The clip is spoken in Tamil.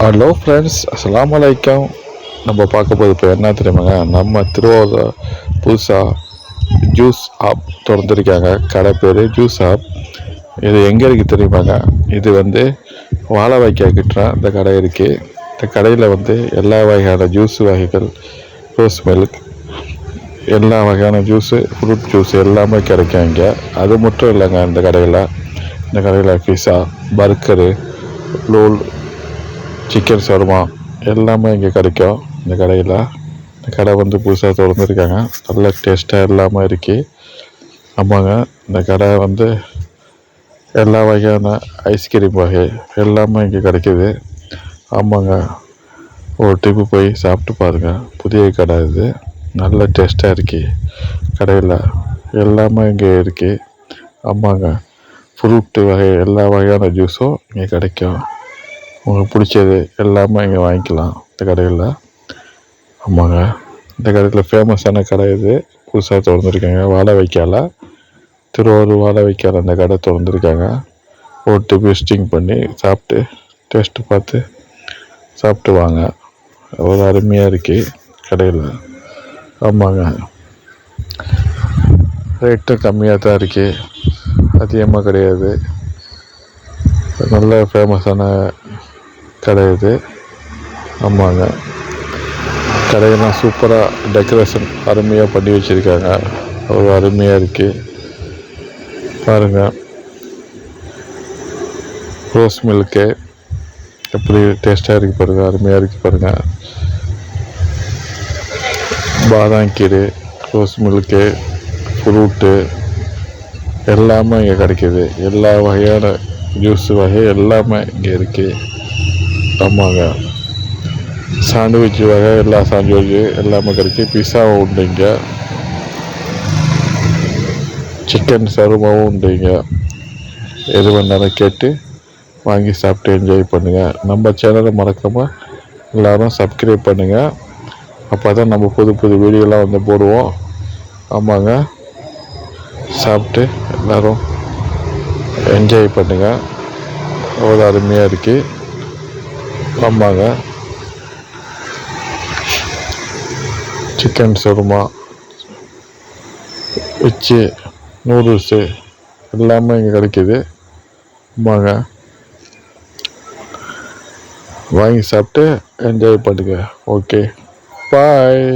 ஹலோ ஃப்ரெண்ட்ஸ், அஸ்ஸலாமு அலைக்கும். நம்ம பார்க்க போது இப்போ என்ன தெரியுமாங்க, நம்ம திருவாரூர் புதுசாக ஜூஸ் ஆப் திறந்துருக்காங்க. கடை பேர் ஜூஸ் ஆப். இது எங்கே இருக்குது தெரியுமாங்க? இது வாழை வாய்க்கால் கிட்ட இந்த கடை இருக்குது. இந்த கடையில் எல்லா வகையான ஜூஸ் வகைகள், ரோஸ் மில்க், எல்லா வகையான ஜூஸு, ஃப்ரூட் ஜூஸ் எல்லாமே கிடைக்கும் இங்கே. அது மட்டும் இல்லைங்க, இந்த கடையில் பிஸா, பர்கரு, ரோல், சிக்கன் சர்மா எல்லாமே இங்கே கிடைக்கும். இந்த கடை புதுசாக திறந்துருக்காங்க. நல்ல டேஸ்ட்டாக எல்லாமே இருக்குது. ஆமாங்க, இந்த கடை எல்லா வகையான ஐஸ்கிரீம் வகை எல்லாமே இங்கே கிடைக்கிது. ஆமாங்க, ஒரு ட்ரிப்பு போய் சாப்பிட்டு பாருங்கள். புதிய கடை இது, நல்ல டேஸ்ட்டாக இருக்குது. கடையில் எல்லாமே இங்கே இருக்குது. ஆமாங்க, ஃப்ரூட்டு வகை எல்லா வகையான ஜூஸும் இங்கே கிடைக்கும். உங்களுக்கு பிடிச்சது எல்லாமே இங்கே வாங்கிக்கலாம் இந்த கடையில். ஆமாங்க, இந்த கடையில் ஃபேமஸான கடை இது. புதுசாக திறந்துருக்காங்க. வாழை வைக்கால, திருவாரூர் வாழை வைக்கால இந்த கடை திறந்துருக்காங்க. போட்டு விசிட்டிங் பண்ணி சாப்பிட்டு டேஸ்ட்டு பார்த்து சாப்பிட்டு வாங்க. அவ்வளோ அருமையாக இருக்குது கடையில். ஆமாங்க, ரேட்டும் கம்மியாக தான் இருக்குது, அதிகமாக கிடையாது. நல்ல ஃபேமஸான கடை இது. ஆமாங்க, கடையெல்லாம் சூப்பராக டெக்கரேஷன் அருமையாக பண்ணி வச்சுருக்காங்க. அவ்வளோ அருமையாக இருக்குது பாருங்கள். ரோஸ் மில்க்கு எப்படி டேஸ்ட்டாக இருக்குது பாருங்கள், அருமையாக இருக்குது பாருங்கள். பாதாம் கீரை, ரோஸ் மில்க்கு, ஃப்ரூட்டு எல்லாமே இங்கே கிடைக்கிது. எல்லா வகையான ஜூஸ் வகை எல்லாமே இங்கே இருக்குது. ஆமாங்க, சாண்ட்விச் வகை எல்லா சாண்ட்விட்சு எல்லாமே கிடைக்கும். பிஸாவும் உண்டு இங்கே, சிக்கன் சருமாவும் உண்டு இங்கே. எது வேணாலும் கேட்டு வாங்கி சாப்பிட்டு என்ஜாய் பண்ணுங்கள். நம்ம சேனலை மறக்காமல் எல்லோரும் சப்ஸ்கிரைப் பண்ணுங்கள். அப்போ தான் நம்ம புது புது வீடியோலாம் போடுவோம். ஆமாங்க, சாப்பிட்டு எல்லோரும் என்ஜாய் பண்ணுங்கள். அவ்வளோ அருமையாக இருக்குது. ஆமாங்க, சிக்கன் சருமா வச்சு நூடுல்ஸு எல்லாமே இங்கே கிடைக்கிது. ஆமாங்க, வாங்கி சாப்பிட்டு என்ஜாய் பண்ணுங்க. ஓகே, பாய்.